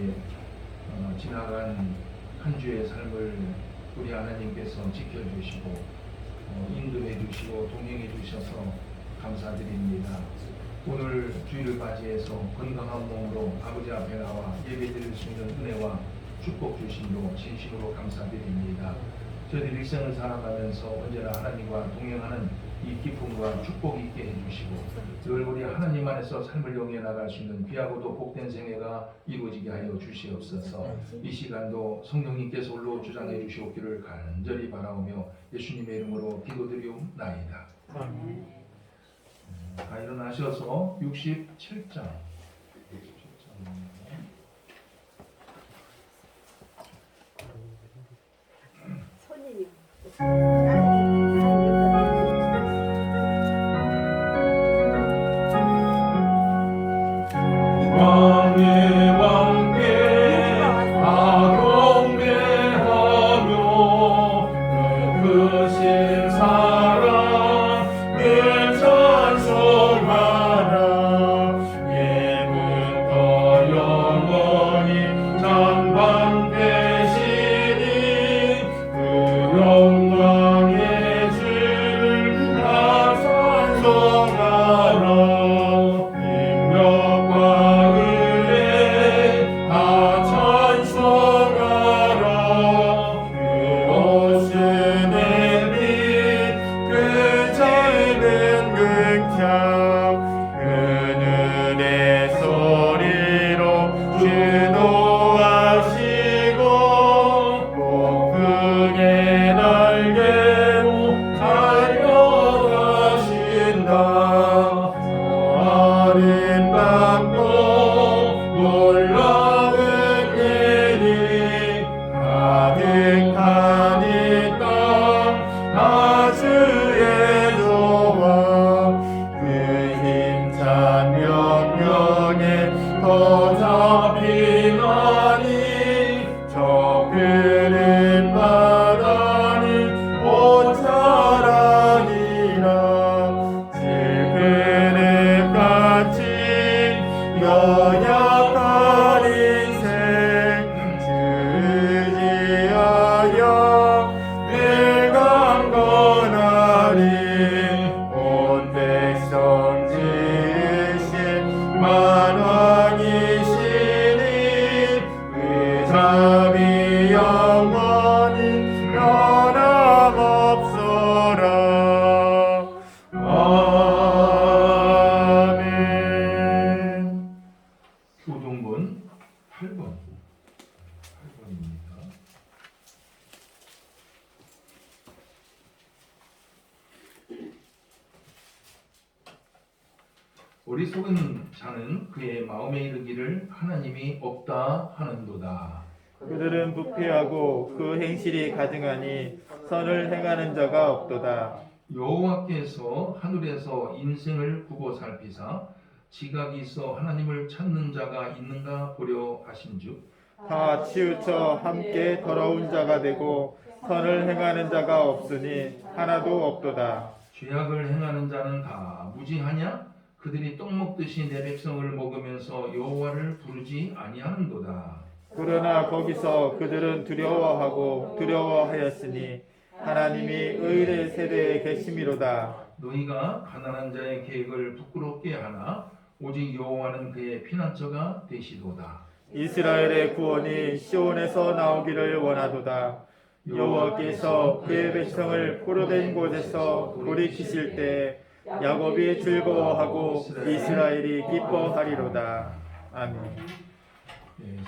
우리 지나간 한 주의 삶을 우리 하나님께서 지켜주시고 인도해 주시고 동행해 주셔서 감사드립니다. 오늘 주일을 맞이해서 건강한 몸으로 아버지 앞에 나와 예배드릴 수 있는 은혜와 축복 주심으로 진심으로 감사드립니다. 저희들 일생을 살아가면서 언제나 하나님과 동행하는 이 기쁨과 축복 있게 해주시고 늘 우리 하나님 안에서 삶을 영위해 나갈 수 있는 귀하고도 복된 생애가 이루어지게 하여 주시옵소서. 이 시간도 성령님께서 홀로 주장해 주시옵기를 간절히 바라오며 예수님의 이름으로 기도드리옵나이다. 다 일어나셔서 67장 손님이 왕의 왕께 다 경배하며 크신 사랑 늘 찬송하라. 예부터 영원히 전방되시니 그 영광의 주를 다 찬송하라. 더 잡히나니 저 그는 바다니 온 사랑이라. 질그릇 같이 연약한 인생 주지하여 늘 강건하리. 온 백성 지으신 만왕이시니 의잠이 영원히 변함없소라. 아멘. 교동본 8번입니다. 어리석은 자는 그의 마음에 이르기를 하나님이 없다 하는도다. 그들은 부패하고 그 행실이 가증하니 선을 행하는 자가 없도다. 여호와께서 하늘에서 인생을 보고 살피사 지각이 있어 하나님을 찾는 자가 있는가 보려 하신즉 다 치우쳐 함께 더러운 자가 되고 선을 행하는 자가 없으니 하나도 없도다. 죄악을 행하는 자는 다 무지하냐? 그들이 떡 먹듯이 내 백성을 먹으면서 여호와를 부르지 아니하는도다. 그러나 거기서 그들은 두려워하였으니 하나님이 의의 세대에 계심이로다. 너희가 가난한 자의 계획을 부끄럽게 하나 오직 여호와는 그의 피난처가 되시도다. 이스라엘의 구원이 시온에서 나오기를 원하도다. 여호와께서 그의 백성을 포로된 곳에서 돌이키실 때 야곱이 즐거워하고 이스라엘이 기뻐하리로다. 아멘.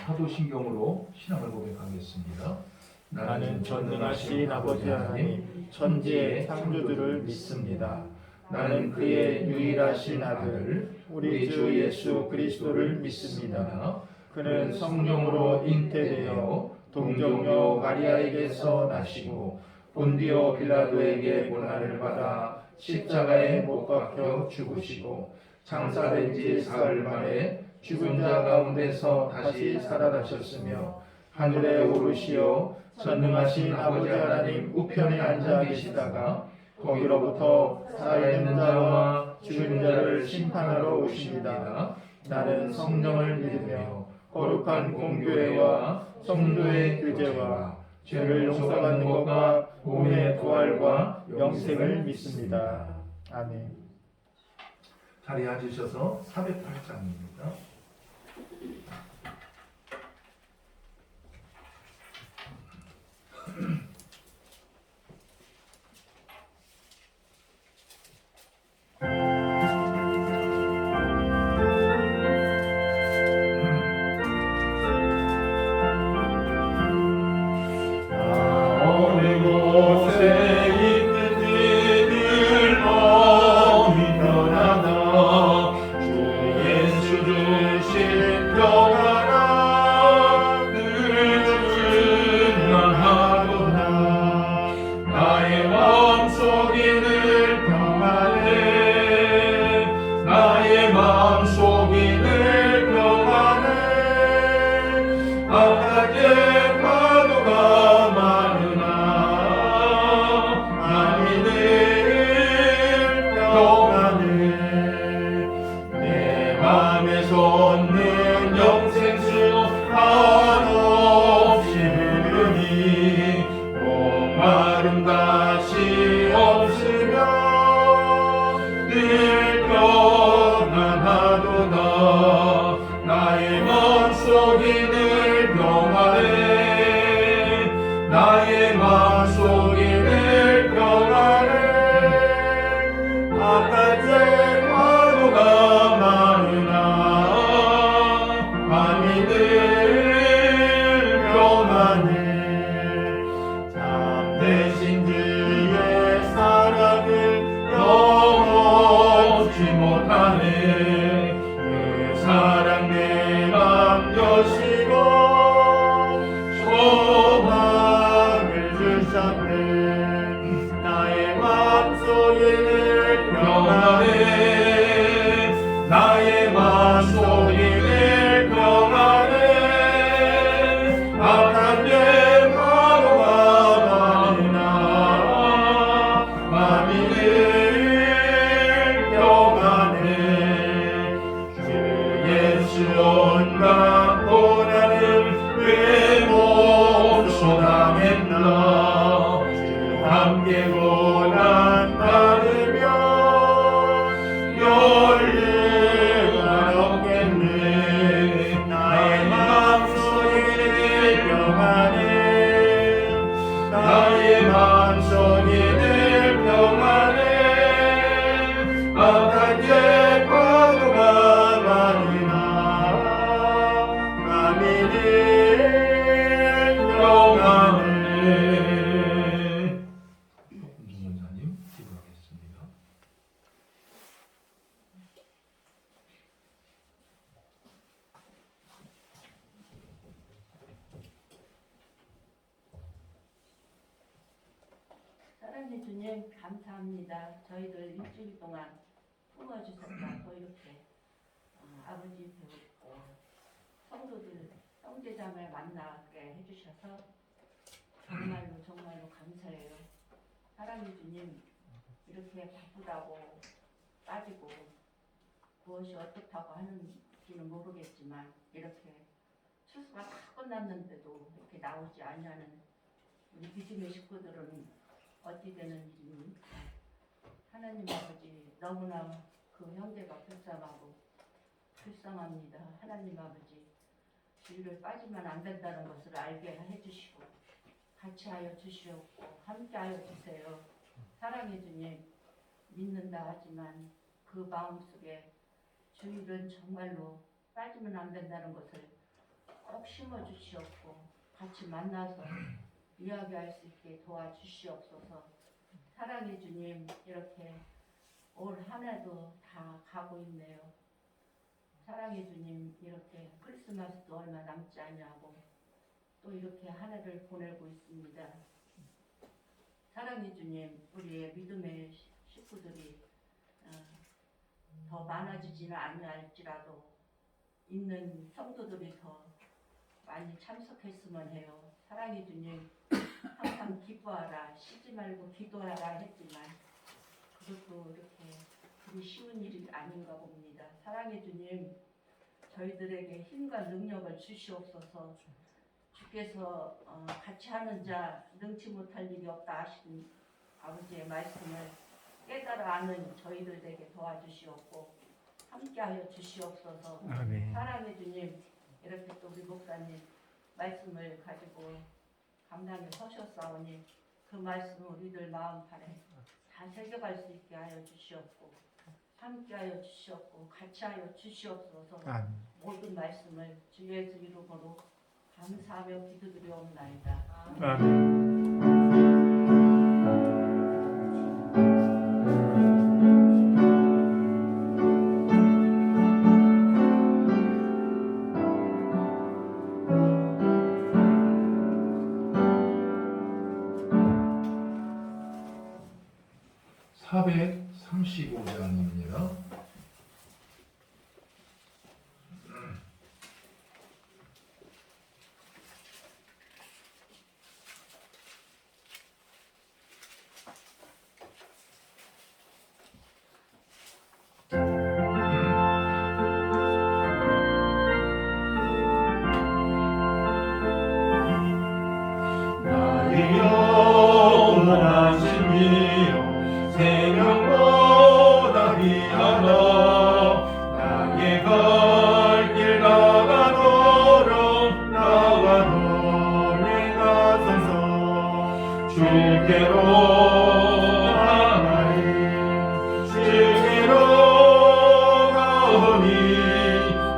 사도신경으로 신앙을 고백하겠습니다. 나는 전능하신 아버지 하나님 천지의 창조주를 믿습니다. 나는 그의 유일하신 아들 우리 주 예수 그리스도를 믿습니다. 그는 성령으로 잉태되어 동정녀 마리아에게서 나시고 본디오 빌라도에게 고난을 받아 십자가에 못 박혀 죽으시고 장사된 지 사흘 만에 죽은 자 가운데서 다시 살아나셨으며 하늘에 오르시어 전능하신 아버지 하나님 우편에 앉아 계시다가 거기로부터 살아있는 자와 죽은 자를 심판하러 오십니다. 나는 성령을 믿으며 거룩한 공교회와 성도의 교제와 죄를 용서받는 것과 몸의 부활과 영생을 믿습니다. 아멘. 자리에 앉으셔서 408장입니다. 어느 곳에 있는지 늘 마음이 편하다. 주 예수 주신 평안아 늘 충만하도다. 나의 마음속이 늘 평안해. 나의 마음속이 늘 평안해. 바깥에 파도가 많으나 마음이 늘 평안해. 내 맘에 솟는 영생수 한없이 흐르니 목마름 다시 없으며 늘 평안하도다. 나의 마음속이 늘 평안해. 나의 마음속이 늘 평안해. 바깥에 파도가 많으나 마음이 늘 평안해. 참되신 주의 사랑을 영원치 못하네. 그 사랑 내 맘 여시고 소망을 주셨네. 나의 마음속이 늘 평안해. 나의 마음속이 늘 평안해. 바깥에 파도가 많으나 마음이 늘 평안해. 주 예수 온갖 고난을 왜 못 소당했나. 주 함께 고난 받으면 열매가 없겠네. 나의 마음속이 늘 평안해. 나의 마음속이 늘 평안해. 바깥에 파도가 많으나 마음이 늘 평안해. 김준 원사님 기도하겠습니다. 사랑해 주님 감사합니다. 저희들 일주일 동안 품어주셨다. 또 이렇게 아버지 배웠고 성도들 형제자매 만나게 해주셔서 정말로 정말로 감사해요. 사랑해 주님 이렇게 바쁘다고 빠지고 무엇이 어떻다고 하는지는 모르겠지만 이렇게 추수가 다 끝났는데도 이렇게 나오지 않냐는 우리 믿음의 식구들은 어찌 되는 일입니까? 하나님 아버지 너무나 그 형제가 불쌍합니다. 하나님 아버지 주의를 빠지면 안 된다는 것을 알게 해주시고 같이 하여 주시옵고 함께 하여 주세요. 사랑해 주님 믿는다 하지만 그 마음속에 주일은 정말로 빠지면 안 된다는 것을 꼭 심어 주시옵고 같이 만나서 이야기할 수 있게 도와주시옵소서. 사랑해 주님 이렇게 올 한 해도 다 가고 있네요. 사랑해 주님 이렇게 크리스마스도 얼마 남지 않냐고 또 이렇게 한 해를 보내고 있습니다. 사랑해 주님 우리의 믿음의 식구들이 더 많아지지는 않을지라도 있는 성도들이 더 많이 참석했으면 해요. 사랑해 주님 항상 기도하라 쉬지 말고 기도하라 했지만 그것도 이렇게 그리 쉬운 일이 아닌가 봅니다. 사랑해 주님 저희들에게 힘과 능력을 주시옵소서. 주께서 같이 하는 자 능치 못할 일이 없다 하신 아버지의 말씀을 깨달아 아는 저희들에게 도와주시옵고 함께하여 주시옵소서. 아멘. 사랑해 주님, 이렇게 또 우리 목사님 말씀을 가지고 감당에 서셨사오니 그 말씀 우리들 마음판에 다 새겨갈 수 있게 하여 주시옵고 함께하여 주시옵고 같이 하여 주시옵소서. 아멘. 모든 말씀을 주 예수 이름으로 감사하며 기도드리옵나이다. 아멘. (435장입니다) 나의 영원한 신이여 생명보다 귀하다 나의 갈 길 나가도록 나와 동행하소서 주께로 하나님 주께로 가오니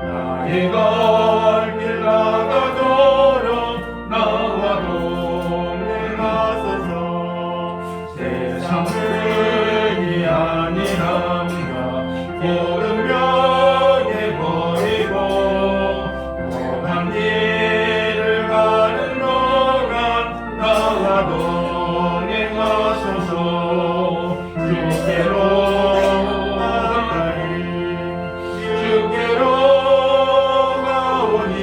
나의 갈 길 나가도록 나와 동행하소서 세상을 아니함과 고른명에 버리고 험한 길을 가는 동안 나와 동행하소서 주께로 가오니 주께로 가오니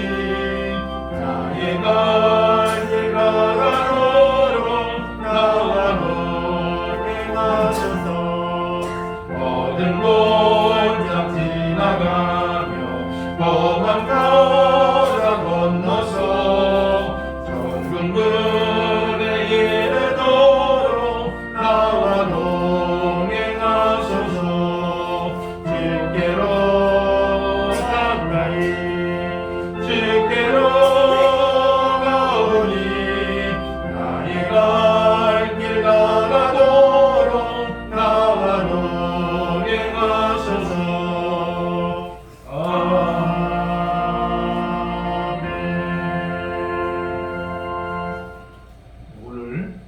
나의 갈 길 나가도록 나와 동행하소서 모든 곤장 지나가며 험한 바다 건너서 정근군에 이르도록 나와 동행하소서 주께로 가까이 주께로 가오니 나의 갈 길 나가도록 나와 동행하소서 아멘. 오늘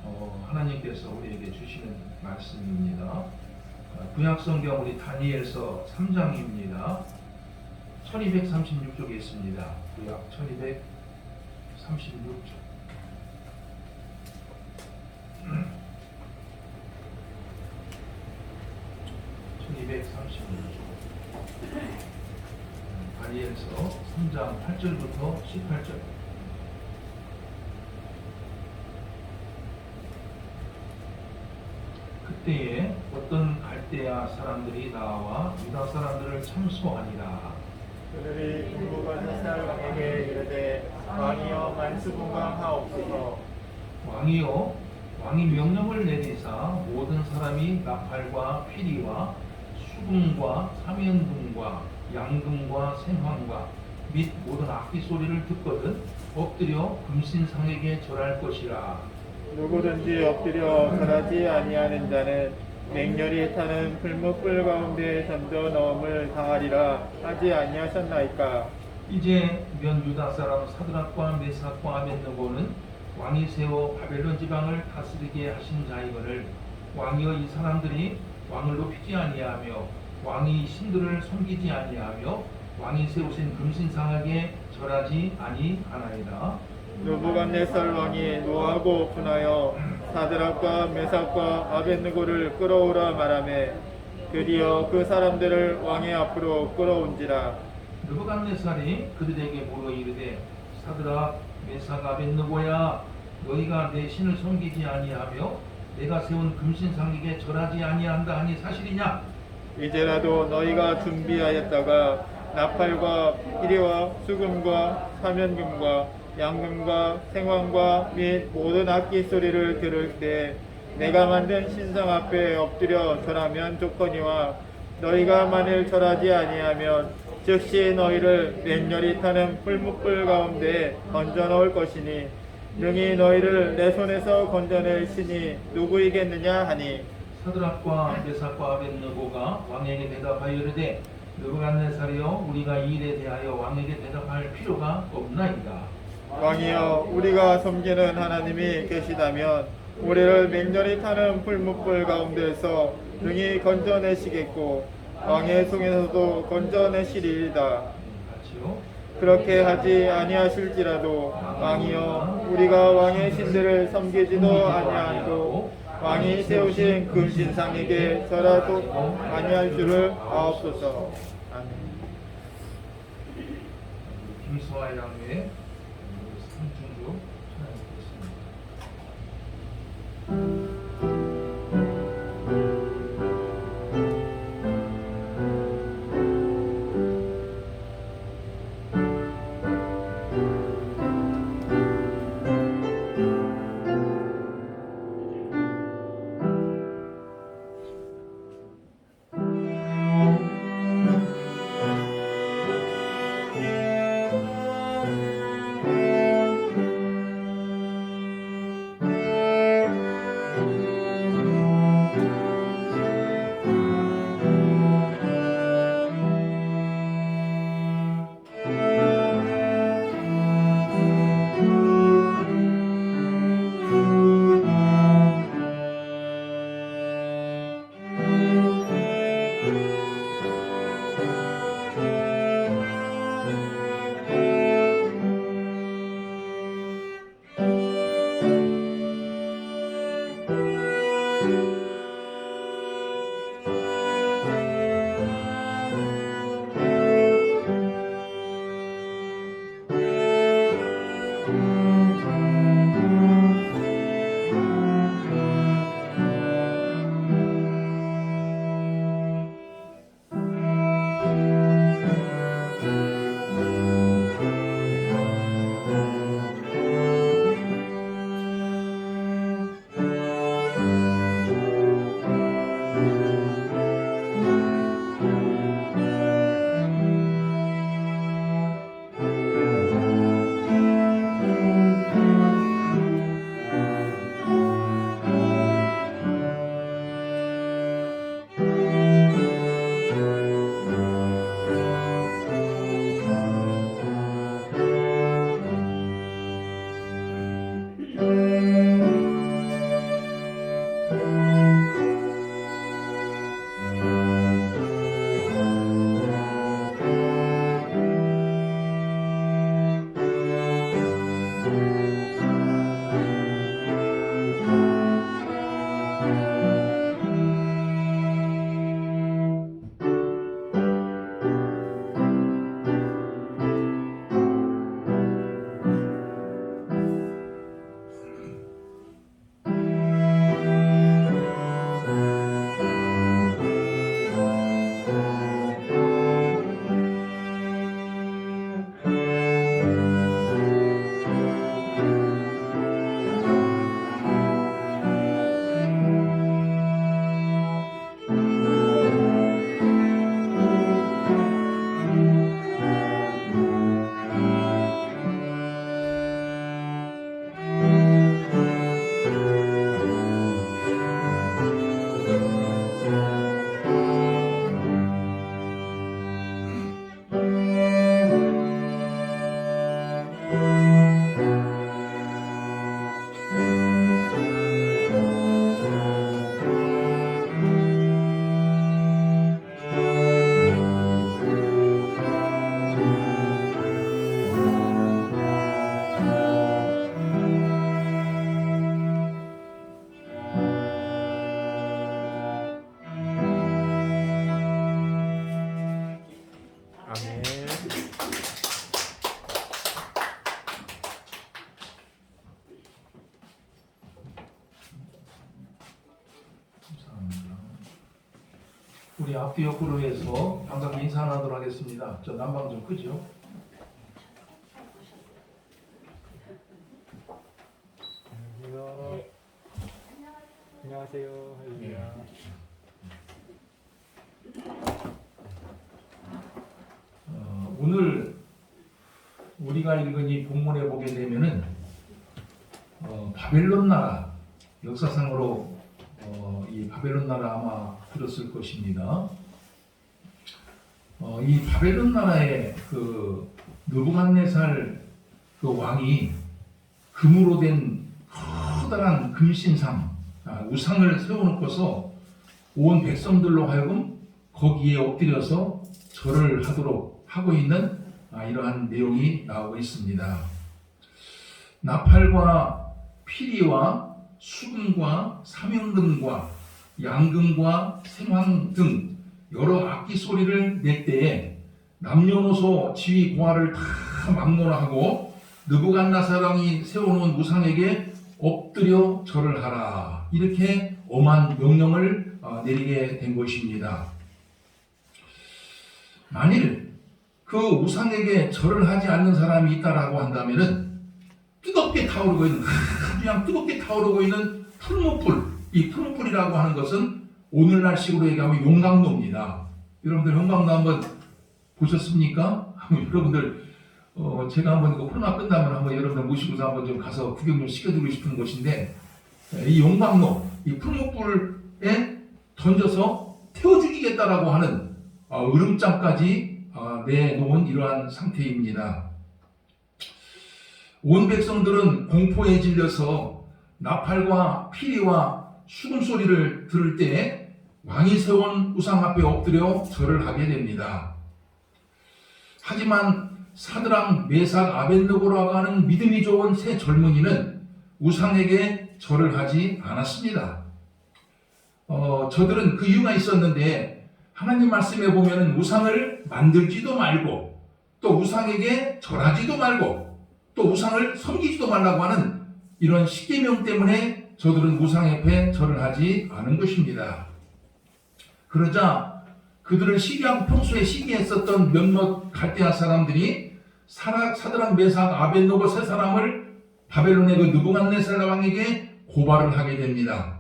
하나님께서 우리에게 주시는 말씀입니다. 구약 성경 우리 다니엘서 3장입니다. 1236쪽에 있습니다. 구약 1236쪽. 다니엘서 3장 8절부터 18절. 그때에 어떤 갈대아 사람들이 나와 유다 사람들을 참소하니라. 그들이 느부갓네살 왕에게 이르되 왕이여 만수궁강하옵소서. 왕이요, 왕이 명령을 내리사 모든 사람이 나팔과 피리와 수금과 사면금과 양금과 생황과 및 모든 악기 소리를 듣거든 엎드려 금신상에게 절할 것이라. 누구든지 엎드려 절하지 아니하는 자는 맹렬히 타는 불목불 가운데 던져 넣음을 당하리라 하지 아니하셨나이까. 이제 면 유다 사람 사드락과 메삭과 아벳느고는 왕이 세워 바벨론 지방을 다스리게 하신 자이거늘 왕이여 이 사람들이 왕을 높이지 아니하며 왕이 신들을 섬기지 아니하며 왕이 세우신 금신상에게 절하지 아니하나이다. 느부갓네살 왕이 노하고 분하여 사드락과 메삭과 아벳느고를 끌어오라 말하매 드디어 그 사람들을 왕의 앞으로 끌어온지라. 느부갓네살이 그들에게 물어 이르되 사드락 메삭 아벳느고야 너희가 내 신을 섬기지 아니하며 내가 세운 금신상에게 절하지 아니한다 하니 사실이냐? 이제라도 너희가 준비하였다가 나팔과 피리와 수금과 사면금과 양금과 생황과 및 모든 악기 소리를 들을 때 내가 만든 신상 앞에 엎드려 절하면 좋거니와 너희가 만일 절하지 아니하면 즉시 너희를 맹렬히 타는 풀무불 가운데 던져 넣을 것이니 능히 너희를 내 손에서 건져낼 신이 누구이겠느냐 하니 사드락과 메삭과 아벳느고가 왕에게 대답하여 이르되 느부갓네살이여 우리가 이 일에 대하여 왕에게 대답할 필요가 없나이다. 왕이여 우리가 섬기는 하나님이 계시다면 우리를 맹렬히 타는 풀무불 가운데서 능히 건져내시겠고 왕의 손에서도 건져내시리이다. 같이요. 그렇게 하지 아니하실지라도 왕이여 우리가 왕의 신들을 섬기지도 아니하고 왕이 세우신 금신상에게 절하도 아니할 줄을 아옵소서. 아멘. 김수아 양의 삼중주 찬양드리겠습니다. 우리 앞뒤 옆으로 해서 반갑게 인사하도록 하겠습니다. 저 난방 좀 끄죠. 안녕하세요. 할렐루야. 오늘 우리가 읽은 이 본문에 보게 되면은 바벨론 나라 역사상으로 이 바벨론 나라 아마 들었을 것입니다. 이 바벨론 나라의 그 느부갓네살 그 왕이 금으로 된 커다란 금신상 우상을 세워놓고서 온 백성들로 하여금 거기에 엎드려서 절을 하도록 하고 있는 이러한 내용이 나오고 있습니다. 나팔과 피리와 수금과 사명금과 양금과 생황 등 여러 악기 소리를 낼 때에 남녀노소 지위 고하를 다 막론하고 느부갓네살 왕이 세워놓은 우상에게 엎드려 절을 하라, 이렇게 엄한 명령을 내리게 된 것입니다. 만일 그 우상에게 절을 하지 않는 사람이 있다라고 한다면은 뜨겁게 타오르고 있는, 그냥 뜨겁게 타오르고 있는 풀무불, 이 풀무불이라고 하는 것은 오늘날 식으로 얘기하면 용광로입니다. 여러분들 용광로 한번 보셨습니까? 여러분들 제가 한번 이거 코로나 끝나면 한번 여러분들 모시고서 한번 좀 가서 구경 좀 시켜드리고 싶은 것인데, 이 용광로, 이 풀무불에 던져서 태워 죽이겠다라고 하는 으름장까지 내놓은 이러한 상태입니다. 온 백성들은 공포에 질려서 나팔과 피리와 수금 소리를 들을 때 왕이 세운 우상 앞에 엎드려 절을 하게 됩니다. 하지만 사드락, 메삭, 아벳느고라고 하는 믿음이 좋은 세 젊은이는 우상에게 절을 하지 않았습니다. 저들은 그 이유가 있었는데, 하나님 말씀에 보면 우상을 만들지도 말고 또 우상에게 절하지도 말고 또 우상을 섬기지도 말라고 하는 이런 십계명 때문에 저들은 우상 앞에 절을 하지 않은 것입니다. 그러자 그들을 시기하고 평소에 시기했었던 몇몇 갈대아 사람들이 사드락, 메삭, 아벳느고 세 사람을 바벨론의 그 느부갓네살 왕에게 고발을 하게 됩니다.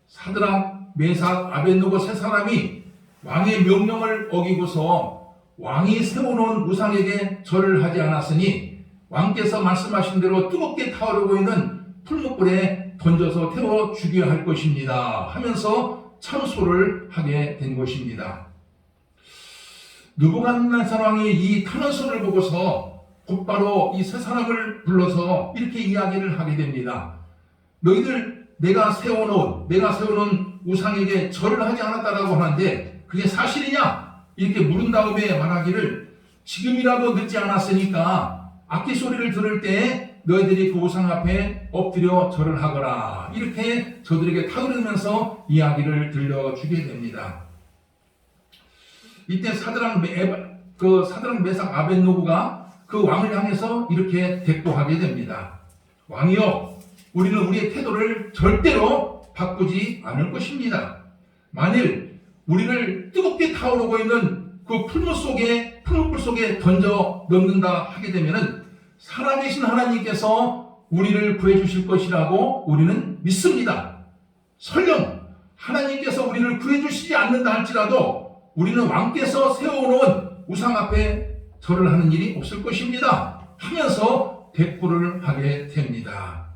사드락, 메삭, 아벳느고 세 사람이 왕의 명령을 어기고서 왕이 세워놓은 우상에게 절을 하지 않았으니 왕께서 말씀하신 대로 뜨겁게 타오르고 있는 풀무불에 던져서 태워 죽여야 할 것입니다 하면서 참소를 하게 된 것입니다. 느부갓네살 왕이 이 타는 소리를 보고서 곧바로 이 세 사람을 불러서 이렇게 이야기를 하게 됩니다. 너희들 내가 세워놓은 우상에게 절을 하지 않았다라고 하는데 그게 사실이냐? 이렇게 물은 다음에 말하기를, 지금이라도 늦지 않았으니까 악기 소리를 들을 때 너희들이 그 우상 앞에 엎드려 절을 하거라, 이렇게 저들에게 타그르면서 이야기를 들려주게 됩니다. 이때 사드락, 메삭, 아벳느고가 그 왕을 향해서 이렇게 대꾸하게 됩니다. 왕이여, 우리는 우리의 태도를 절대로 바꾸지 않을 것입니다. 만일 우리를 뜨겁게 타오르고 있는 그 풀무불 속에 던져 넣는다 하게 되면은 살아계신 하나님께서 우리를 구해주실 것이라고 우리는 믿습니다. 설령 하나님께서 우리를 구해주시지 않는다 할지라도 우리는 왕께서 세워놓은 우상 앞에 절을 하는 일이 없을 것입니다 하면서 대꾸를 하게 됩니다.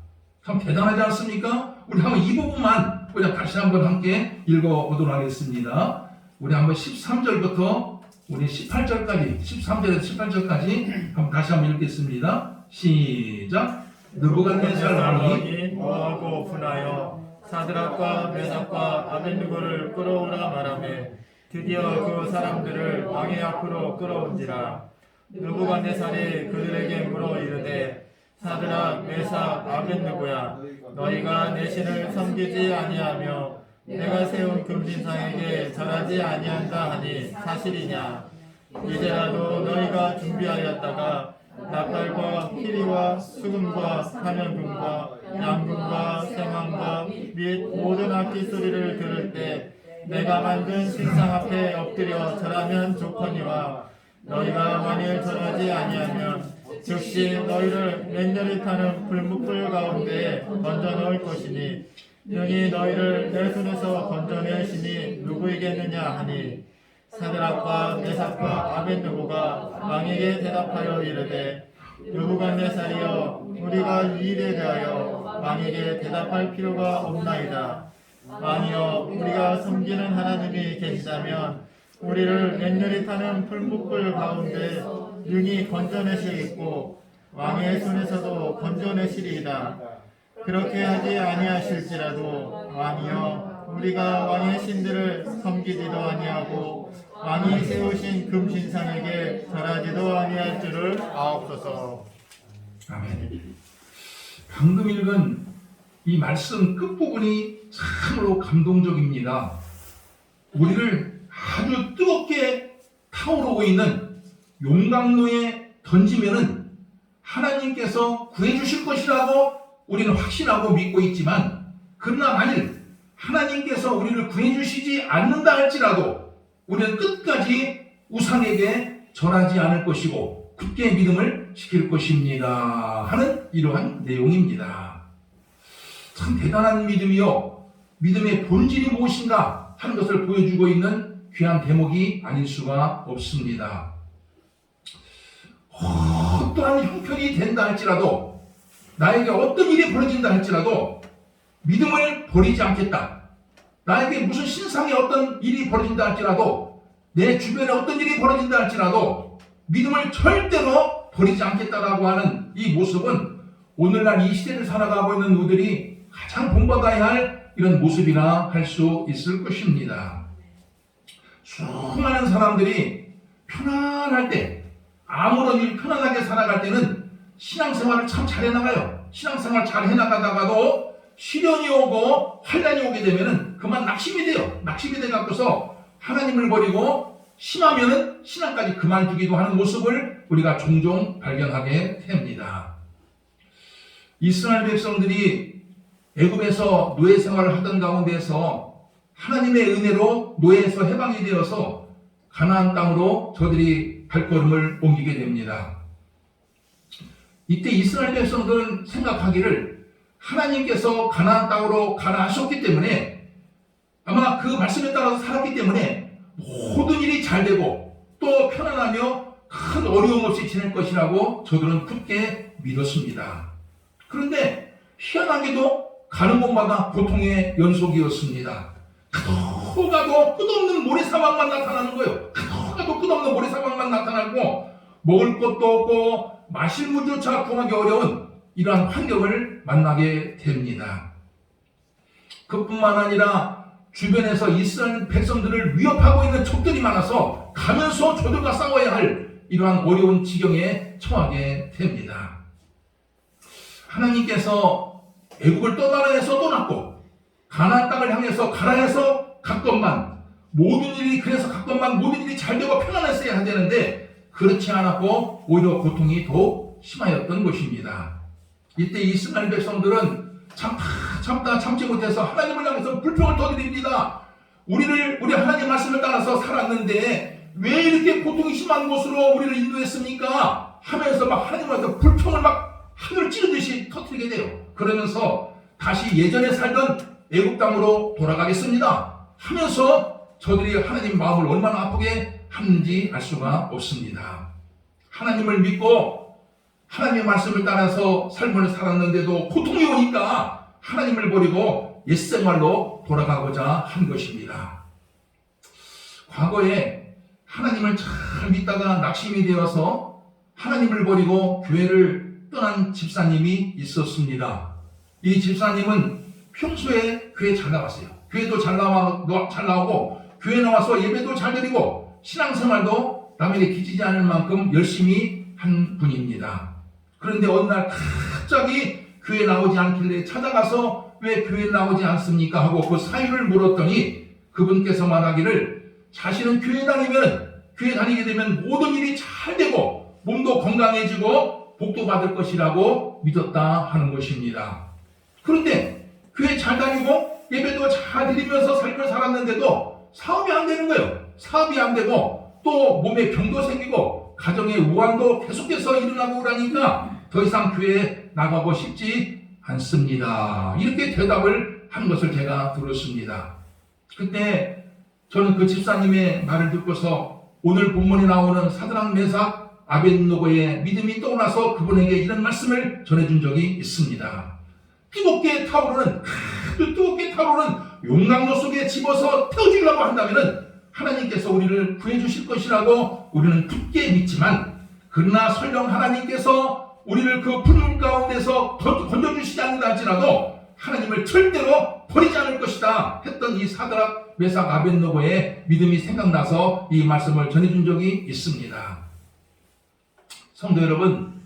참 대단하지 않습니까? 우리 한번 이 부분만 그냥 다시 한번 함께 읽어보도록 하겠습니다. 우리 한번 13절부터 우리 18절까지, 13절에서 18절까지 다시 한번 읽겠습니다. 시작. 느부갓네살 왕이 모하고 분하여 사드락과 메삭과 아벳느고를 끌어오라 말하며 드디어 그 사람들을 왕의 앞으로 끌어온지라. 느부갓네살이 그들에게 물어 이르되, 사드락, 메삭, 아벳느고야, 너희가 내 신을 섬기지 아니하며 내가 세운 금신상에게 절하지 아니한다 하니 사실이냐? 이제라도 너희가 준비하였다가 나팔과 피리와 수금과 사면금과 양금과 생황과 및 모든 악기 소리를 들을 때 내가 만든 신상 앞에 엎드려 절하면 좋거니와 너희가 만일 절하지 아니하면 즉시 너희를 맹렬히 타는 불뭇불 가운데 던져넣을 것이니 능히 너희를 내 손에서 건져내시니 누구이겠느냐 하니 사드락과 메삭과 아벳느고가 왕에게 대답하여 이르되 느부갓네살이여 우리가 이 일에 대하여 왕에게 대답할 필요가 없나이다. 왕이여 우리가 섬기는 하나님이 계시다면 우리를 맹렬히 타는 풀무불 가운데 능히 건져내시겠고 왕의 손에서도 건져내시리이다. 그렇게 하지 아니하실지라도 왕이여 우리가 왕의 신들을 섬기지도 아니하고 왕이 세우신 금신상에게 절하지도 아니할 줄을 아옵소서. 아멘. 방금 읽은 이 말씀 끝부분이 참으로 감동적입니다. 우리를 아주 뜨겁게 타오르고 있는 용광로에 던지면은 하나님께서 구해주실 것이라고 우리는 확신하고 믿고 있지만, 그러나 만일 하나님께서 우리를 구해주시지 않는다 할지라도 우리는 끝까지 우상에게 절하지 않을 것이고 굳게 믿음을 지킬 것입니다 하는 이러한 내용입니다. 참 대단한 믿음이요, 믿음의 본질이 무엇인가 하는 것을 보여주고 있는 귀한 대목이 아닐 수가 없습니다. 어떠한 형편이 된다 할지라도, 나에게 어떤 일이 벌어진다 할지라도 믿음을 버리지 않겠다. 나에게 무슨 신상의 어떤 일이 벌어진다 할지라도, 내 주변에 어떤 일이 벌어진다 할지라도 믿음을 절대로 버리지 않겠다라고 하는 이 모습은 오늘날 이 시대를 살아가고 있는 우리들이 가장 본받아야 할 이런 모습이라 할 수 있을 것입니다. 수많은 사람들이 편안할 때, 아무런 일 편안하게 살아갈 때는 신앙생활을 참 잘 해나가요. 신앙생활 잘 해나가다가도 시련이 오고 환난이 오게 되면은 그만 낙심이 돼요. 낙심이 돼 갖고서 하나님을 버리고 심하면은 신앙까지 그만두기도 하는 모습을 우리가 종종 발견하게 됩니다. 이스라엘 백성들이 애굽에서 노예 생활을 하던 가운데서 하나님의 은혜로 노예에서 해방이 되어서 가나안 땅으로 저들이 발걸음을 옮기게 됩니다. 이때 이스라엘 백성들은 생각하기를 하나님께서 가나안 땅으로 가라 하셨기 때문에, 아마 그 말씀에 따라서 살았기 때문에 모든 일이 잘 되고 또 편안하며 큰 어려움 없이 지낼 것이라고 저들은 굳게 믿었습니다. 그런데 희한하게도 가는 곳마다 고통의 연속이었습니다. 가도 끝없는 모래사막만 나타나는 거예요. 가도 끝없는 모래사막만 나타나고 먹을 것도 없고 마실 물조차 구하기 어려운 이러한 환경을 만나게 됩니다. 그뿐만 아니라 주변에서 이스라엘 백성들을 위협하고 있는 적들이 많아서 가면서 저들과 싸워야 할 이러한 어려운 지경에 처하게 됩니다. 하나님께서 애국을 떠나라 해서 떠났고 가나안 땅을 향해서 가라 해서 갔건만, 모든 일이 그래서 갔건만 모든 일이 잘 되고 편안했어야 되는데 그렇지 않았고 오히려 고통이 더 심하였던 것입니다. 이때 이스라엘 백성들은 참다 참지 못해서 하나님을 향해서 불평을 터뜨립니다. 우리 하나님 말씀을 따라서 살았는데 왜 이렇게 고통이 심한 곳으로 우리를 인도했습니까? 하면서 막 하나님한테 불평을 막 하늘을 찌르듯이 터뜨리게 돼요. 그러면서 다시 예전에 살던 애국 땅으로 돌아가겠습니다 하면서 저들이 하나님 마음을 얼마나 아프게 하는지 알 수가 없습니다. 하나님을 믿고 하나님의 말씀을 따라서 삶을 살았는데도 고통이 오니까 하나님을 버리고 옛생활로 돌아가고자 한 것입니다. 과거에 하나님을 잘 믿다가 낙심이 되어서 하나님을 버리고 교회를 떠난 집사님이 있었습니다. 이 집사님은 평소에 교회 잘 나왔어요. 교회도 잘 나오고 교회 나와서 예배도 잘 드리고 신앙생활도 남에게 기지지 않을 만큼 열심히 한 분입니다. 그런데 어느 날 갑자기 교회 나오지 않길래 찾아가서 왜 교회 나오지 않습니까? 하고 그 사유를 물었더니 그분께서 말하기를 자신은 교회 다니게 되면 모든 일이 잘 되고 몸도 건강해지고 복도 받을 것이라고 믿었다 하는 것입니다. 그런데 교회 잘 다니고 예배도 잘 드리면서 삶을 살았는데도 사업이 안 되는 거예요. 사업이 안 되고 또 몸에 병도 생기고 가정의 우환도 계속해서 일어나고 그러니까 더 이상 교회에 나가고 싶지 않습니다. 이렇게 대답을 한 것을 제가 들었습니다. 그때 저는 그 집사님의 말을 듣고서 오늘 본문에 나오는 사드락 메삭 아벳노고의 믿음이 떠나서 그분에게 이런 말씀을 전해준 적이 있습니다. 뜨겁게 타오르는 용광로 속에 집어서 태워주려고 한다면 하나님께서 우리를 구해주실 것이라고 우리는 굳게 믿지만, 그러나 설령 하나님께서 우리를 그 불문 가운데서 건져주시지 않는다 할지라도 하나님을 절대로 버리지 않을 것이다 했던 이 사드락 메삭 아벳노고의 믿음이 생각나서 이 말씀을 전해준 적이 있습니다. 성도 여러분,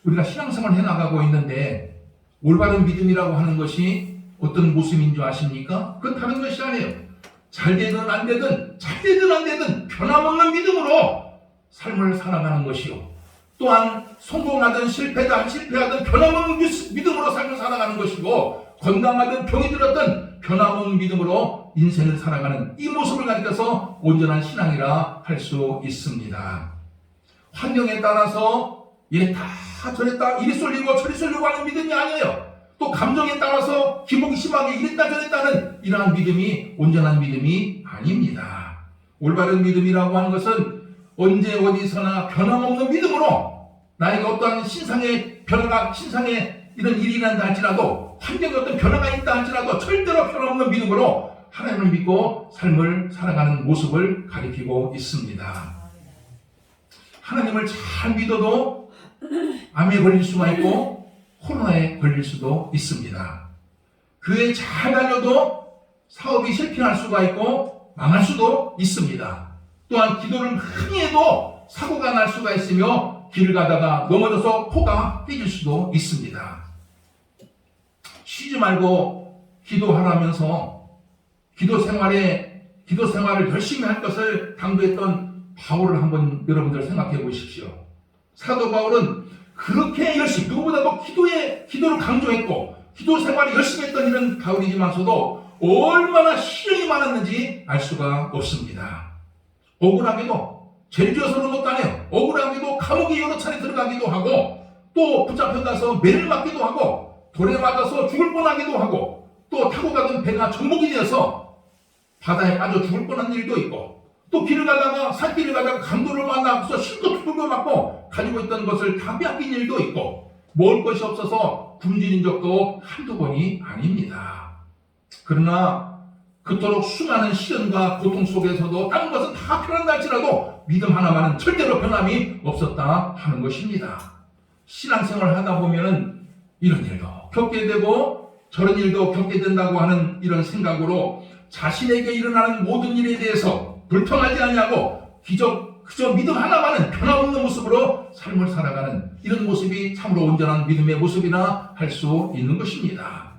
우리가 신앙생활을 해나가고 있는데 올바른 믿음이라고 하는 것이 어떤 모습인 줄 아십니까? 그건 다른 것이 아니에요. 잘 되든 안 되든 변함없는 믿음으로 삶을 살아가는 것이요, 또한 성공하든 실패하든 변함없는 믿음으로 삶을 살아가는 것이고, 건강하든 병이 들었든 변함없는 믿음으로 인생을 살아가는 이 모습을 가리켜서 온전한 신앙이라 할 수 있습니다. 환경에 따라서 이랬다 저랬다 이리 쏠리고 저리 쏠리고 하는 믿음이 아니에요. 또 감정에 따라서 기복이 심하게 이랬다 저랬다는 이러한 믿음이 온전한 믿음이 아닙니다. 올바른 믿음이라고 하는 것은 언제 어디서나 변함없는 믿음으로 나에게 어떠한 신상의 이런 일이 일어난다 할지라도, 환경에 어떤 변화가 있다 할지라도 절대로 변함없는 믿음으로 하나님을 믿고 삶을 살아가는 모습을 가리키고 있습니다. 하나님을 잘 믿어도 암에 걸릴 수가 있고 코로나에 걸릴 수도 있습니다. 교회 잘 다녀도 사업이 실패할 수가 있고 망할 수도 있습니다. 또한 기도를 많이 해도 사고가 날 수가 있으며 길을 가다가 넘어져서 코가 깨질 수도 있습니다. 쉬지 말고 기도하라면서 기도 생활을 열심히 할 것을 당부했던 바울을 한번 여러분들 생각해 보십시오. 사도 바울은 그렇게 열심히, 누구보다도 기도를 강조했고 기도 생활을 열심히 했던 이런 바울이지만서도 얼마나 시련이 많았는지 알 수가 없습니다. 억울하게도 죄를 지어서 그런 것도 아니에요. 억울하게도 감옥에 여러 차례 들어가기도 하고, 또 붙잡혀가서 매를 맞기도 하고, 돌에 맞아서 죽을 뻔하기도 하고, 또 타고 가던 배가 전복이 되어서 바다에 빠져 죽을 뻔한 일도 있고, 또 산길을 가다가 강도를 만나서 실컷 두들겨 맞고 가지고 있던 것을 다 빼앗긴 일도 있고, 먹을 것이 없어서 굶주린 적도 한두 번이 아닙니다. 그러나 그토록 수많은 시련과 고통 속에서도 다른 것은 다 변한다 할지라도 믿음 하나만은 절대로 변함이 없었다 하는 것입니다. 신앙생활을 하다 보면은 이런 일도 겪게 되고 저런 일도 겪게 된다고 하는 이런 생각으로 자신에게 일어나는 모든 일에 대해서 불평하지 아니하고 그저 믿음 하나만은 변함없는 모습으로 삶을 살아가는 이런 모습이 참으로 온전한 믿음의 모습이라 할 수 있는 것입니다.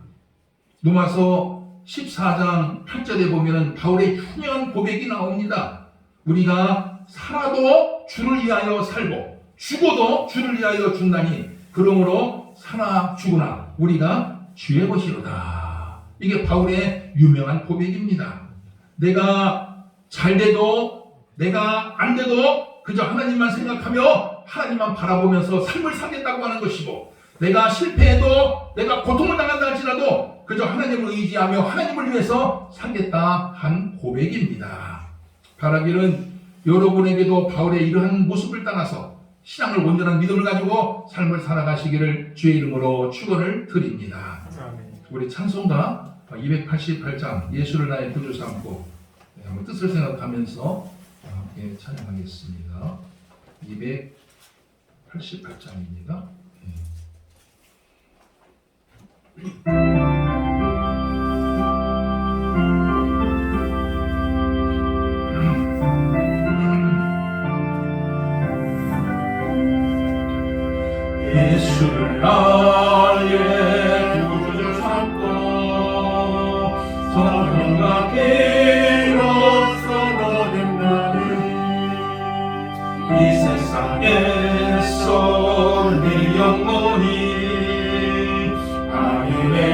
로마서 14장 8절에 보면은 바울의 흉흉한 고백이 나옵니다. 우리가 살아도 주를 위하여 살고 죽어도 주를 위하여 죽나니 그러므로 사나 죽으나 우리가 주의 것이로다. 이게 바울의 유명한 고백입니다. 내가 잘 돼도 내가 안 돼도 그저 하나님만 생각하며 하나님만 바라보면서 삶을 살겠다고 하는 것이고, 내가 실패해도 내가 고통을 당한다 할지라도 그저 하나님을 의지하며 하나님을 위해서 살겠다 한 고백입니다. 바라기는 여러분에게도 바울의 이러한 모습을 따라서 신앙을 온전한 믿음을 가지고 삶을 살아가시기를 주의 이름으로 축원을 드립니다. 우리 찬송가 288장 예수를 나의 구주 삼고 한번 뜻을 생각하면서 함께 찬양하겠습니다. 288장입니다. 예수를 나의 구주 삼고 성령과 피로써 얻은 나는 이 세상에서 내 영혼이 하늘의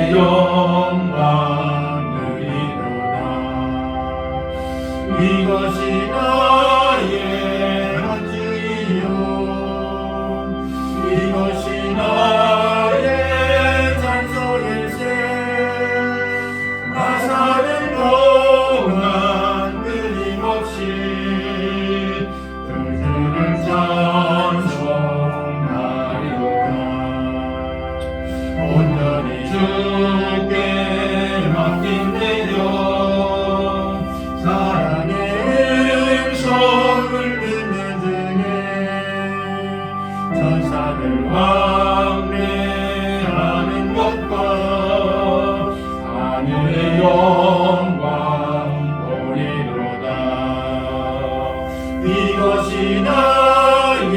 온전히 주께 맡긴대요 사랑의 음성을 듣는 중에 천사들 왕래하는 것과 하늘의 영광 보리로다 이것이 나의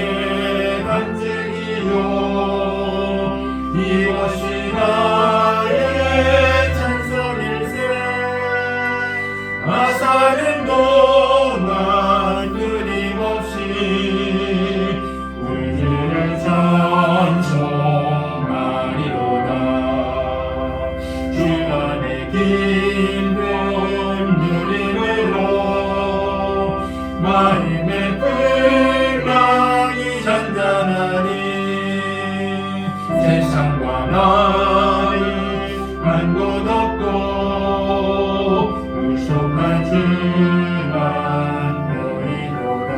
간증이요 이것이 나의 찬송일세 나 사는 동안 끊임없이 우주를 찬송하리로다 주간의 기쁨 누림으로 마음의 풍랑이 잔잔하니 세상과 나는 한 곳 없고 우속한 주만 보이도다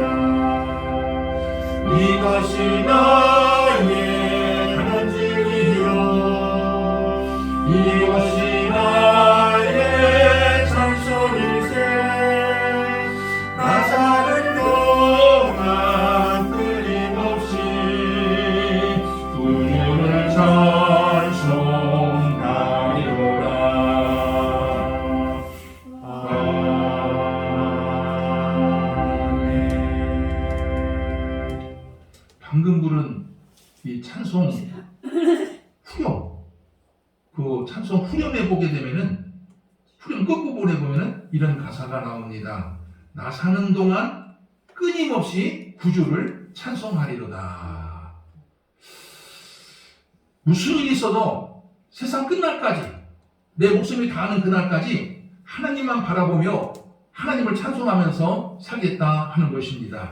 이것이 나의 간증이요 이것이 나의 찬송일세 나 사는 동안 끊임없이 우주를 찬송하리로다 방금 부른 이 찬송 후렴, 그 찬송 후렴에 보게 되면은 후렴 끝부분에 보면은 이런 가사가 나옵니다. 나 사는 동안 끊임없이 구주를 찬송하리로다. 무슨 일이 있어도 세상 끝날까지 내 목숨이 다하는 그날까지 하나님만 바라보며 하나님을 찬송하면서 살겠다 하는 것입니다.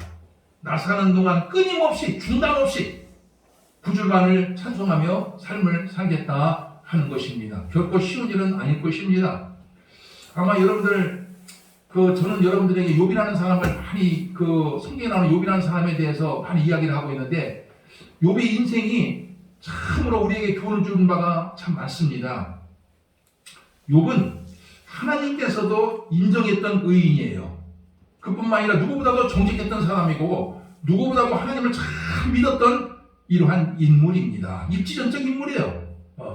나 사는 동안 끊임없이 중단 없이 구주만을 찬송하며 삶을 살겠다 하는 것입니다. 결코 쉬운 일은 아닐 것입니다. 아마 여러분들 저는 여러분들에게 욥이라는 사람을 많이 성경에 나오는 욥이라는 사람에 대해서 많이 이야기를 하고 있는데 욥의 인생이 참으로 우리에게 교훈을 주는 바가 참 많습니다. 욥은 하나님께서도 인정했던 의인이에요. 그뿐만 아니라 누구보다도 정직했던 사람이고 누구보다도 하나님을 참 믿었던 이러한 인물입니다. 입지전적 인물이에요.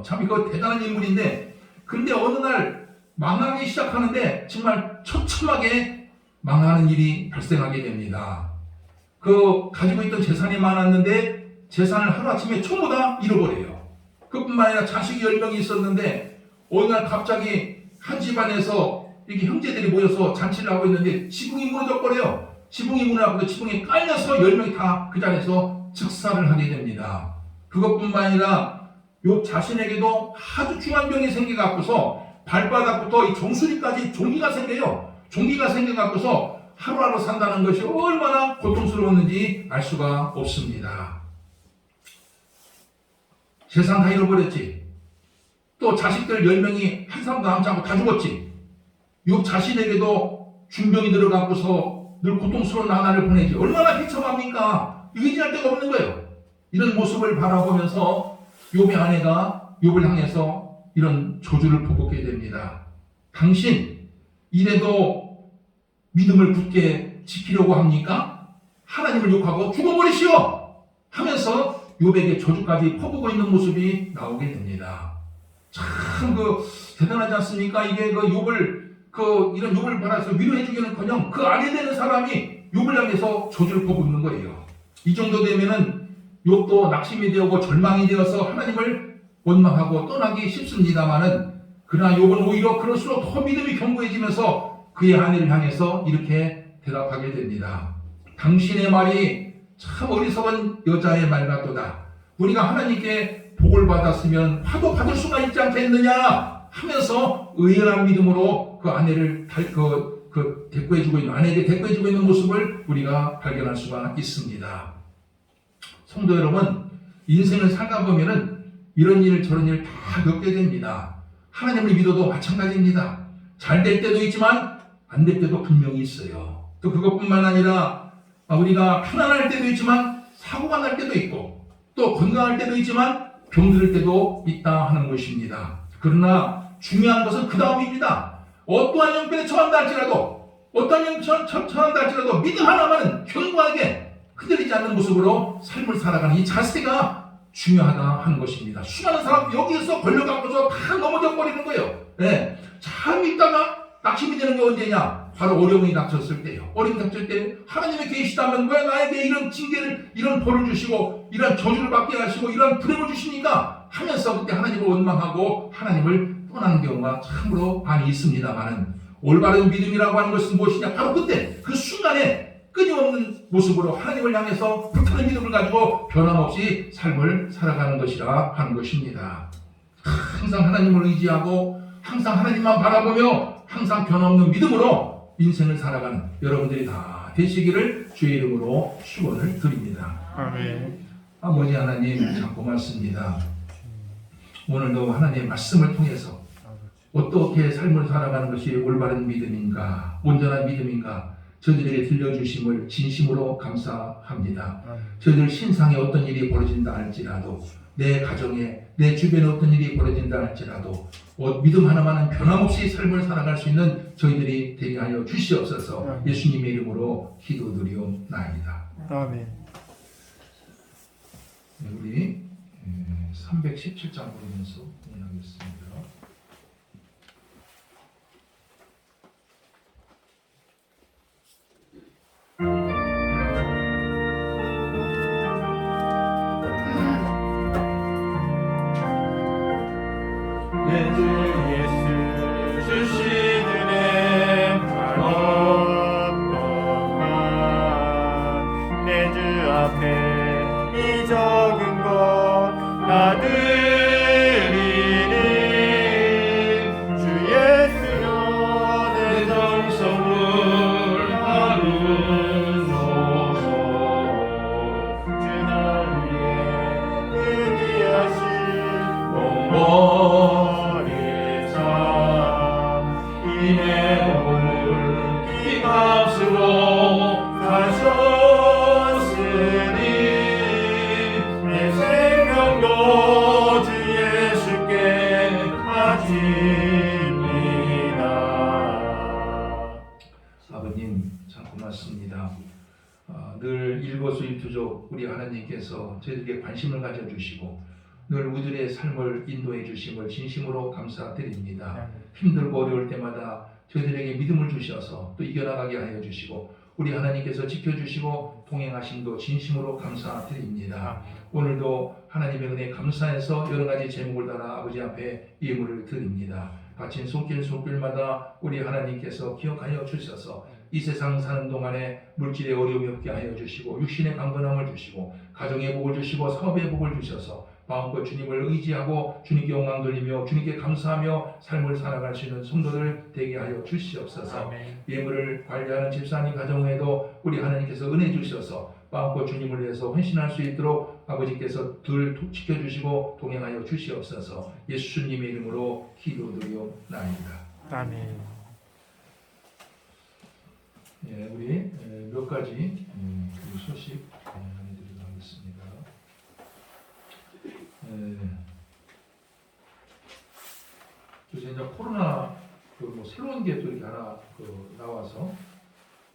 참 이거 대단한 인물인데 근데 어느 날 망하기 시작하는데 정말 처참하게 망하는 일이 발생하게 됩니다. 가지고 있던 재산이 많았는데 재산을 하루아침에 전부 다 잃어버려요. 그뿐만 아니라 자식이 10명이 있었는데 어느 날 갑자기 한 집안에서 이렇게 형제들이 모여서 잔치를 하고 있는데 지붕이 무너져 버려요. 지붕이 무너져서 지붕에 깔려서 10명이 다 그 자리에서 즉사를 하게 됩니다. 그것뿐만 아니라 욥 자신에게도 아주 중한 병이 생겨갖고서 발바닥부터 이 정수리까지 종기가 생겨요. 종기가 생겨갖고서 하루하루 산다는 것이 얼마나 고통스러웠는지 알 수가 없습니다. 재산 다 잃어버렸지. 또 자식들 10명이 한 사람도 남지 않고 다 죽었지. 욥 자신에게도 중병이 들어가고서 늘 고통스러운 나날을 보내지. 얼마나 비참합니까? 의지할 데가 없는 거예요. 이런 모습을 바라보면서 욥의 아내가 욥을 향해서 이런 저주를 퍼붓게 됩니다. 당신 이래도 믿음을 굳게 지키려고 합니까? 하나님을 욕하고 죽어버리시오! 하면서 욥에게 저주까지 퍼붓고 있는 모습이 나오게 됩니다. 참 대단하지 않습니까? 이게 욥을 이런 욥을 바라서 위로해주기는커녕 그 아내 되는 사람이 욥을 향해서 저주를 퍼붓는 거예요. 이 정도 되면은 욥도 낙심이 되고 절망이 되어서 하나님을 원망하고 떠나기 쉽습니다만은 그러나 욥은 오히려 그럴수록 더 믿음이 견고해지면서 그의 아내를 향해서 이렇게 대답하게 됩니다. 당신의 말이 참 어리석은 여자의 말 같도다. 우리가 하나님께 복을 받았으면 화도 받을 수가 있지 않겠느냐 하면서 의연한 믿음으로 그 아내를 대꾸해주고 있는 아내에게 대꾸해주고 있는 모습을 우리가 발견할 수가 있습니다. 성도 여러분, 인생을 살다 보면은 이런 일 저런 일 다 겪게 됩니다. 하나님을 믿어도 마찬가지입니다. 잘 될 때도 있지만 안 될 때도 분명히 있어요. 또 그것뿐만 아니라 우리가 편안할 때도 있지만 사고가 날 때도 있고 또 건강할 때도 있지만 병들 때도 있다 하는 것입니다. 그러나 중요한 것은 그 다음입니다. 어떠한 형편에 처한다 할지라도, 어떠한 형편에 처한다 할지라도 믿음 하나만은 견고하게 흔들리지 않는 모습으로 삶을 살아가는 이 자세가 중요하다 하는 것입니다. 수많은 사람 여기에서 걸려갖고서 다 넘어져 버리는 거예요. 네. 잘 믿다가 낙심이 되는 게 언제냐? 바로 어려움이 닥쳤을 때요. 어려움이 닥쳤을 때 하나님이 계시다면 왜 나에게 이런 징계를, 이런 벌을 주시고 이런 저주를 받게 하시고 이런 불행을 주십니까? 하면서 그때 하나님을 원망하고 하나님을 떠나는 경우가 참으로 많이 있습니다만은, 올바른 믿음이라고 하는 것은 무엇이냐? 바로 그때 그 순간에 끊임없는 모습으로 하나님을 향해서 불타는 믿음을 가지고 변함없이 삶을 살아가는 것이라 하는 것입니다. 항상 하나님을 의지하고 항상 하나님만 바라보며 항상 변함없는 믿음으로 인생을 살아가는 여러분들이 다 되시기를 주의 이름으로 축원을 드립니다. 아멘. 아버지 하나님 참 고맙습니다. 오늘도 하나님의 말씀을 통해서 어떻게 삶을 살아가는 것이 올바른 믿음인가, 온전한 믿음인가 저희들에게 들려주심을 진심으로 감사합니다. 저희들 신상에 어떤 일이 벌어진다 할지라도, 내 가정에, 내 주변에 어떤 일이 벌어진다 할지라도 믿음 하나만은 변함없이 삶을 살아갈 수 있는 저희들이 되게 하여 주시옵소서. 예수님의 이름으로 기도드리옵나이다. 아멘. 네, 우리 317장 보면서 공연하겠습니다. 내 주 예수 주시는 은혜 어떠한 내 주 앞에 이 적은 것 나들이니 주 예수여 내 정성을 나누소서. 주 나를 위해 의기하신 머리 참 이내 오늘 이 값으로 가셨으니 내 생명도 주 예수께 바칩니다. 아버님 참 고맙습니다. 늘 일거수일투족 우리 하나님께서 저희들에게 관심을 가져주시고 늘 우리들의 삶을 인도해 주심을 진심으로 감사드립니다. 힘들고 어려울 때마다 저희들에게 믿음을 주셔서 또 이겨나가게 하여 주시고 우리 하나님께서 지켜주시고 동행하심도 진심으로 감사드립니다. 오늘도 하나님의 은혜에 감사해서 여러 가지 제목을 달아 아버지 앞에 예물을 드립니다. 바친 손길마다 우리 하나님께서 기억하여 주셔서 이 세상 사는 동안에 물질의 어려움이 없게 하여 주시고 육신의 강건함을 주시고 가정의 복을 주시고 사업의 복을 주셔서 마음껏 주님을 의지하고 주님께 영광 돌리며 주님께 감사하며 삶을 살아갈 수 있는 성도들 되게 하여 주시옵소서. 아멘. 예물을 관리하는 집사님 가정에도 우리 하나님께서 은혜 주셔서 마음껏 주님을 위해서 헌신할 수 있도록 아버지께서 늘 지켜주시고 동행하여 주시옵소서. 예수님의 이름으로 기도드리옵나이다. 아멘. 예, 우리 몇 가지 그 소식 전해드리도록 하겠습니다. 요새 이제 코로나 뭐 새로운 게 또 이렇게 하나 나와서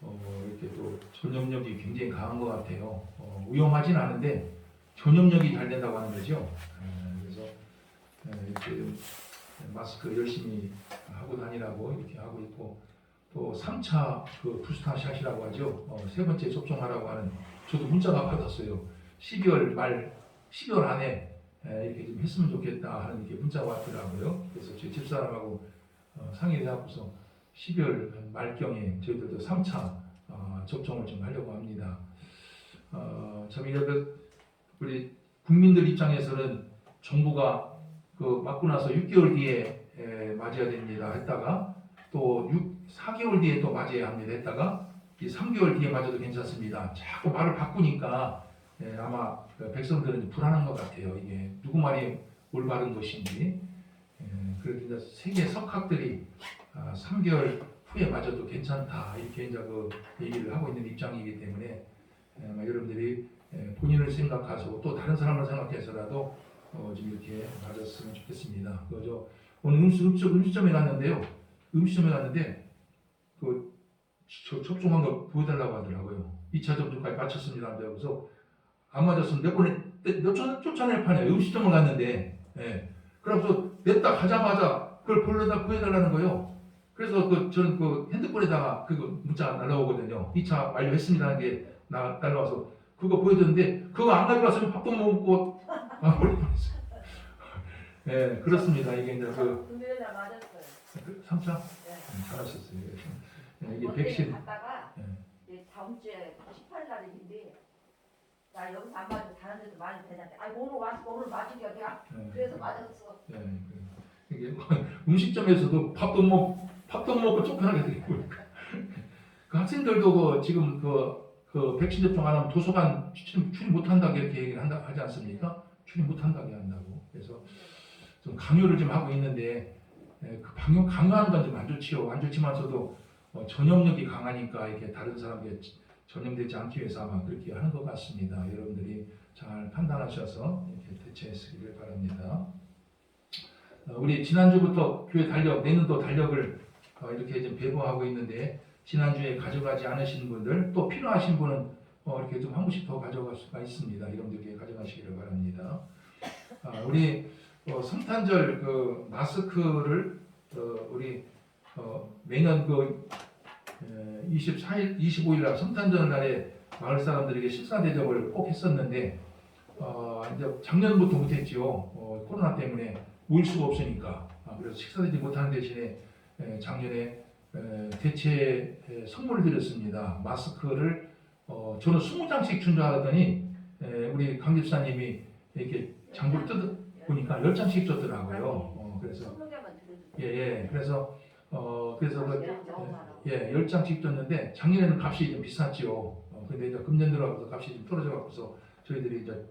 이렇게 또 전염력이 굉장히 강한 것 같아요. 위험하진 않은데 전염력이 잘 된다고 하는 거죠. 그래서 이렇게 좀 마스크 열심히 하고 다니라고 이렇게 하고 있고 또 3차 그 부스터샷이라고 하죠. 세 번째 접종하라고 하는 저도 문자가 받았어요. 12월 안에 이렇게 좀 했으면 좋겠다 하는 이렇게 문자가 왔더라고요. 그래서 제 집사람하고 상의를 하고서 12월 말경에 저희들도 3차 접종을 좀 하려고 합니다. 참 이렇게 우리 국민들 입장에서는 정부가 그 맞고 나서 6개월 뒤에 맞아야 됩니다 했다가 또 4개월 뒤에 또 맞아야 합니다 했다가 3개월 뒤에 맞아도 괜찮습니다. 자꾸 말을 바꾸니까 아마 백성들은 불안한 것 같아요. 이게 누구 말이 올바른 것인지. 그래서 이제 세계 석학들이 3개월 후에 맞아도 괜찮다 이렇게 이제 그 얘기를 하고 있는 입장이기 때문에 여러분들이 본인을 생각하시고 또 다른 사람을 생각해서라도 좀 이렇게 맞았으면 좋겠습니다. 오늘 음식점에 갔는데요. 음식점에 갔는데 접종한 거 보여달라고 하더라고요. 2차 접종까지 마쳤습니다. 그래서 안 맞았으면 몇 쫓아낼 판이에요. 음식점을 갔는데, 예. 그래서 냈다 가자마자 그걸 보여달라는 거예요. 그래서 저는 핸드폰에다가 문자가 날라오거든요. 2차 완료했습니다는 게 날라와서 그거 보여줬는데 그거 안 가져갔으면 밥도 못 먹고 버릴 뻔했어요. 예, 그렇습니다. 이게 이제 금요일에 맞았어요. 3차 네. 잘하셨어요. 예, 이게 어제 백신. 갔다가 예. 이제 다음 주에 18일 날인데 나 여기서 안 맞고 다른 데도 많이 되는데 오늘 맞으기가 내가 예. 그래서 맞았어. 예, 이게 음식점에서도 밥도 먹고 쫓겨나게 되고 그 학생들도 지금 백신 접종 안 하면 도서관 출입 못한다고 이렇게 얘기를 하지 않습니까? 출입 못한다고 한다고. 그래서 좀 강요를 좀 하고 있는데 그 강요하는 건 좀 안 좋지요. 안 좋지만서도 전염력이 강하니까 이렇게 다른 사람에게 전염되지 않기 위해서 아마 그렇게 하는 것 같습니다. 여러분들이 잘 판단하셔서 이렇게 대처하시기를 바랍니다. 우리 지난주부터 교회 내년도 달력을 이렇게 좀 배부하고 있는데 지난주에 가져가지 않으신 분들 또 필요하신 분은 이렇게 좀 한 분씩 더 가져갈 수가 있습니다. 여러분들께 가져가시기를 바랍니다. 우리 성탄절 마스크를 우리 매년 24일, 25일 날 성탄절 날에 마을 사람들에게 식사 대접을 꼭 했었는데 이제 작년부터 못했지요. 코로나 때문에 모일 수가 없으니까. 그래서 식사 대접 못하는 대신에 작년에 대체 선물을 드렸습니다. 마스크를 저는 20장씩 준 줄 알았더니 우리 강 집사님이 이렇게 장부를 뜯어보니까 10장씩 줬더라고요. 그래서 20개만 예, 그래서 10장씩 줬는데 작년에는 값이 좀 비쌌지요. 근데 이제 금년 들어서 값이 좀 떨어져 갖고서 저희들이 이제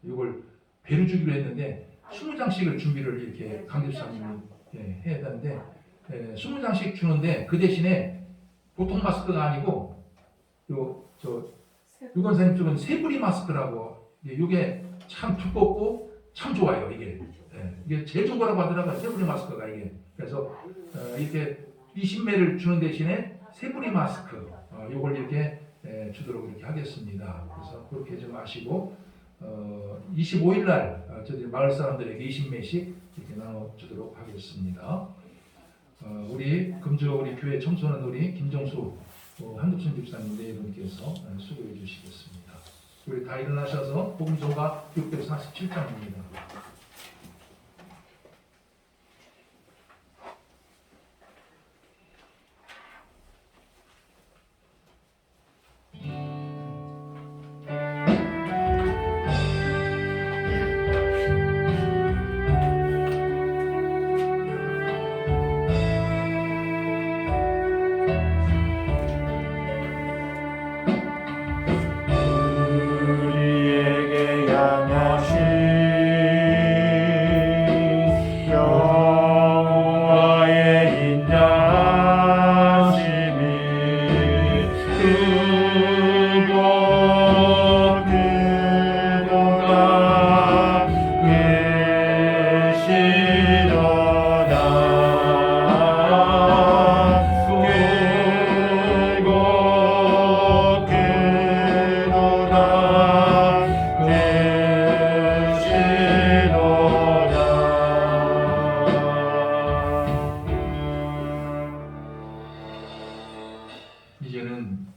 이걸 배로 주기로 했는데 20장씩을 준비를 이렇게 강 집사님이 해야 되는데 20장씩 주는데 그 대신에 보통 마스크가 아니고 유건사님 쪽은 세부리 마스크라고 이게 참 두껍고 참 좋아요. 이게 제일 좋은 거라고 하더라고요. 세부리 마스크가 이게. 그래서 이렇게 20매를 주는 대신에 세부리 마스크 이걸 이렇게 주도록 이렇게 하겠습니다. 그래서 그렇게 좀 아시고 25일 날 저희 마을 사람들에게 20매씩 이렇게 나눠 주도록 하겠습니다. 우리 금주 우리 교회 청소년 우리 김정수 한국순 집사님 내분께서 수고해 주시겠습니다. 우리 다 일어나셔서 복음서가 647장입니다. 우리에게 양하신 여호와의 인자하심이 크고 크도다 계시도다 크고 이제는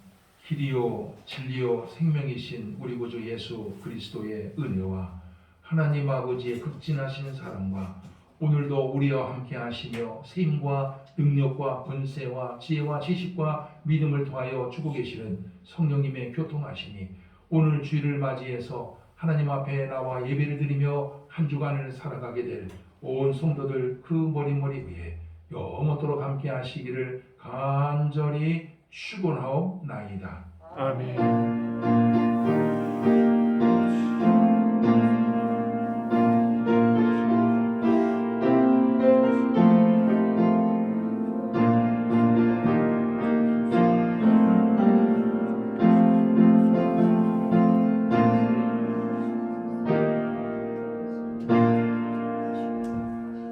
길이요 진리요 생명이신 우리 구주 예수 그리스도의 은혜와 하나님 아버지의 극진하신 사랑과 오늘도 우리와 함께 하시며 세임과 능력과 권세와 지혜와 지식과 믿음을 더하여 주고 계시는 성령님의 교통하심이 오늘 주일을 맞이해서 하나님 앞에 나와 예배를 드리며 한 주간을 살아가게 될 온 성도들 그 머리 위에 영원토록 함께 하시기를 간절히 축원하옵나이다. 아멘.